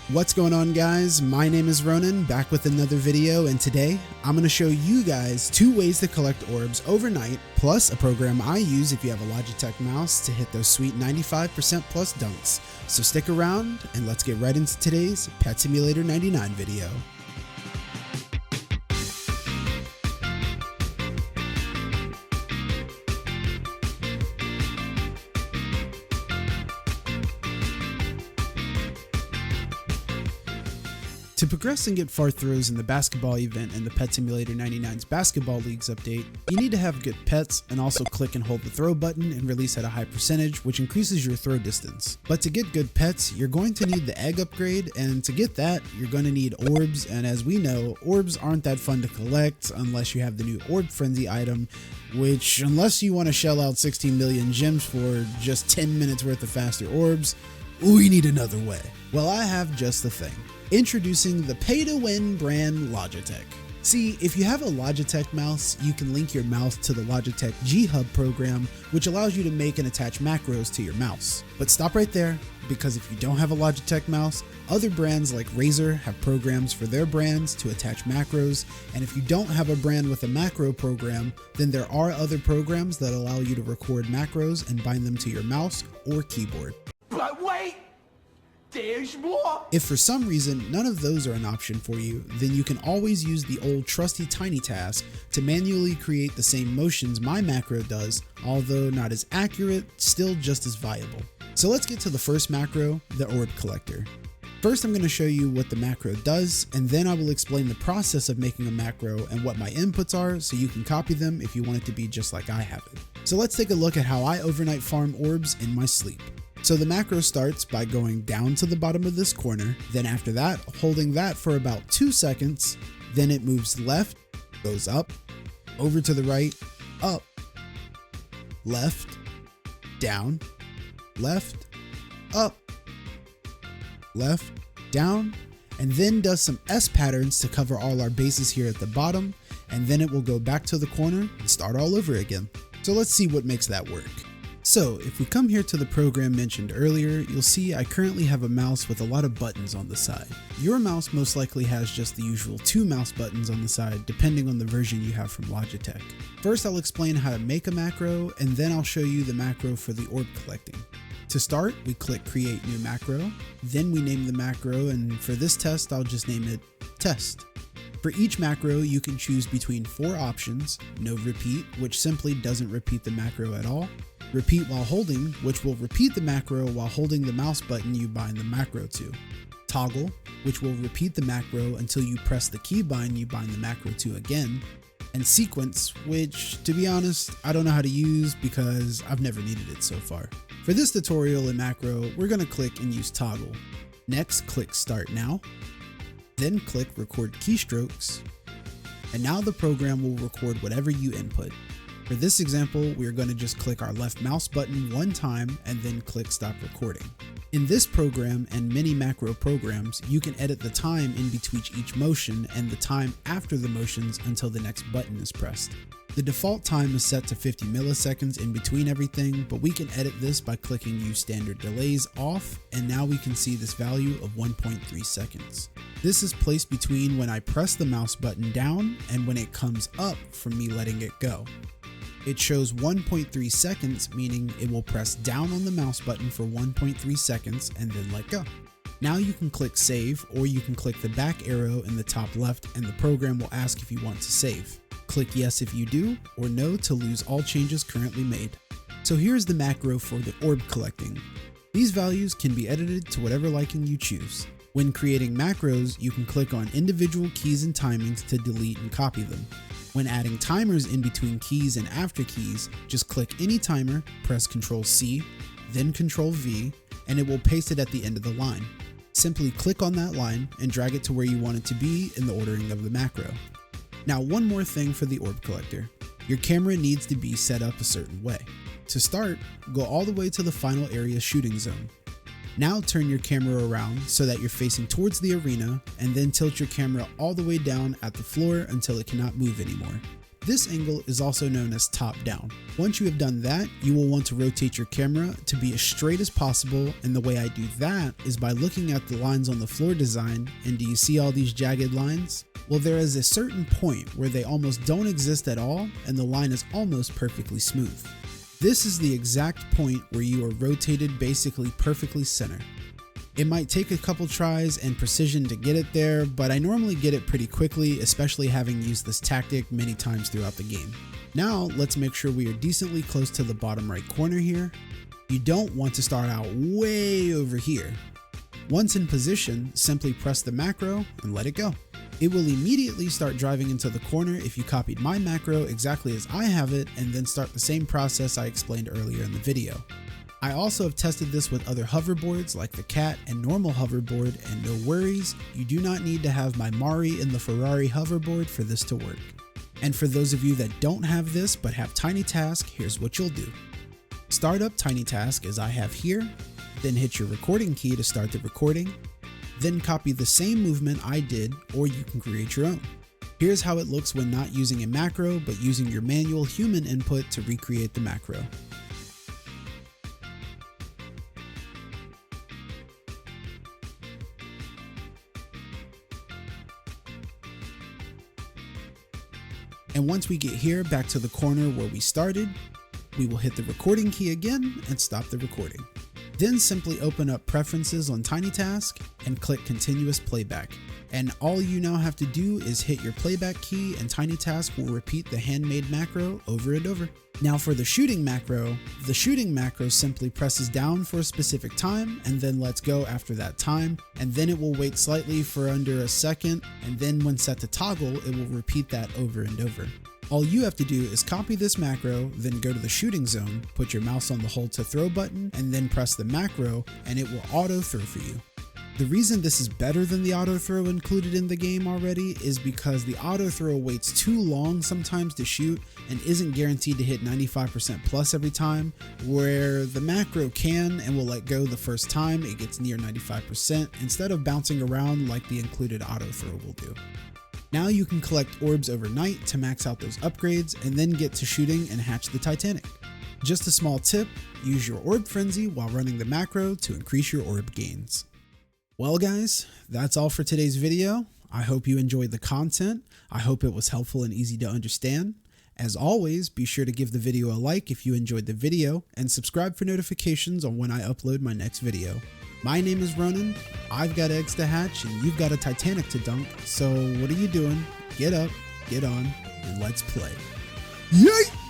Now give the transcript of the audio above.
What's going on, guys? My name is Ronan, back with another video, and today I'm going to show you guys 2 ways to collect orbs overnight, plus a program I use if you have a Logitech mouse to hit those sweet 95% plus dunks. So stick around and let's get right into today's Pet Simulator 99 video. To progress and get far throws in the basketball event and the Pet Simulator 99's Basketball Leagues update, you need to have good pets and also click and hold the throw button and release at a high percentage, which increases your throw distance. But to get good pets, you're going to need the egg upgrade, and to get that, you're going to need orbs, and as we know, orbs aren't that fun to collect unless you have the new Orb Frenzy item, which, unless you want to shell out 16 million gems for just 10 minutes worth of faster orbs, we need another way. Well, I have just the thing. Introducing the pay-to-win brand Logitech. See, if you have a Logitech mouse, you can link your mouse to the Logitech G-Hub program, which allows you to make and attach macros to your mouse. But stop right there, because if you don't have a Logitech mouse, other brands like Razer have programs for their brands to attach macros, and if you don't have a brand with a macro program, then there are other programs that allow you to record macros and bind them to your mouse or keyboard. But wait! There's more! If for some reason none of those are an option for you, then you can always use the old trusty Tiny Task to manually create the same motions my macro does, although not as accurate, still just as viable. So let's get to the first macro, the Orb Collector. First, I'm going to show you what the macro does, and then I will explain the process of making a macro and what my inputs are so you can copy them if you want it to be just like I have it. So let's take a look at how I overnight farm orbs in my sleep. So the macro starts by going down to the bottom of this corner, then after that, holding that for about 2 seconds, then it moves left, goes up, over to the right, up, left, down, left, up, left, down, and then does some S patterns to cover all our bases here at the bottom, and then it will go back to the corner and start all over again. So let's see what makes that work. So if we come here to the program mentioned earlier, you'll see I currently have a mouse with a lot of buttons on the side. Your mouse most likely has just the usual 2 mouse buttons on the side depending on the version you have from Logitech. First I'll explain how to make a macro, and then I'll show you the macro for the orb collecting. To start, we click Create New Macro, then we name the macro, and for this test I'll just name it Test. For each macro, you can choose between 4 options: no repeat, which simply doesn't repeat the macro at all; repeat while holding, which will repeat the macro while holding the mouse button you bind the macro to; toggle, which will repeat the macro until you press the keybind you bind the macro to again; and sequence, which, to be honest, I don't know how to use because I've never needed it so far. For this tutorial in macro, we're going to click and use toggle. Next, click Start Now. Then click Record Keystrokes, and now the program will record whatever you input. For this example, we are going to just click our left mouse button 1 time and then click Stop Recording. In this program and many macro programs, you can edit the time in between each motion and the time after the motions until the next button is pressed. The default time is set to 50 milliseconds in between everything, but we can edit this by clicking Use Standard Delays off, and now we can see this value of 1.3 seconds. This is placed between when I press the mouse button down and when it comes up from me letting it go. It shows 1.3 seconds, meaning it will press down on the mouse button for 1.3 seconds and then let go. Now you can click Save, or you can click the back arrow in the top left and the program will ask if you want to save. Click Yes if you do, or No to lose all changes currently made. So here's the macro for the orb collecting. These values can be edited to whatever liking you choose. When creating macros, you can click on individual keys and timings to delete and copy them. When adding timers in between keys and after keys, just click any timer, press Ctrl C, then Ctrl V, and it will paste it at the end of the line. Simply click on that line and drag it to where you want it to be in the ordering of the macro. Now, one more thing for the orb collector. Your camera needs to be set up a certain way. To start, go all the way to the final area shooting zone. Now turn your camera around so that you're facing towards the arena, and then tilt your camera all the way down at the floor until it cannot move anymore. This angle is also known as top down. Once you have done that, you will want to rotate your camera to be as straight as possible, and the way I do that is by looking at the lines on the floor design. And do you see all these jagged lines? Well, there is a certain point where they almost don't exist at all and the line is almost perfectly smooth. This is the exact point where you are rotated basically perfectly center. It might take a couple tries and precision to get it there, but I normally get it pretty quickly, especially having used this tactic many times throughout the game. Now let's make sure we are decently close to the bottom right corner here. You don't want to start out way over here. Once in position, simply press the macro and let it go. It will immediately start driving into the corner if you copied my macro exactly as I have it and then start the same process I explained earlier in the video. I also have tested this with other hoverboards like the Cat and normal hoverboard, and no worries, you do not need to have my Mari in the Ferrari hoverboard for this to work. And for those of you that don't have this but have Tiny Task, here's what you'll do. Start up Tiny Task as I have here, then hit your recording key to start the recording, then copy the same movement I did, or you can create your own. Here's how it looks when not using a macro but using your manual human input to recreate the macro. And once we get here back to the corner where we started, we will hit the recording key again and stop the recording. Then simply open up Preferences on Tiny Task and click Continuous Playback. And all you now have to do is hit your playback key and Tiny Task will repeat the handmade macro over and over. Now for the shooting macro simply presses down for a specific time and then lets go after that time, and then it will wait slightly for under a second, and then when set to toggle, it will repeat that over and over. All you have to do is copy this macro, then go to the shooting zone, put your mouse on the hold to throw button, and then press the macro, and it will auto throw for you. The reason this is better than the auto throw included in the game already is because the auto throw waits too long sometimes to shoot and isn't guaranteed to hit 95% plus every time, where the macro can and will let go the first time it gets near 95% instead of bouncing around like the included auto throw will do. Now you can collect orbs overnight to max out those upgrades and then get to shooting and hatch the Titanic. Just a small tip, use your orb frenzy while running the macro to increase your orb gains. Well guys, that's all for today's video. I hope you enjoyed the content. I hope it was helpful and easy to understand. As always, be sure to give the video a like if you enjoyed the video and subscribe for notifications on when I upload my next video. My name is Ronan, I've got eggs to hatch and you've got a Titanic to dunk, so what are you doing? Get up, get on, and let's play. Yay!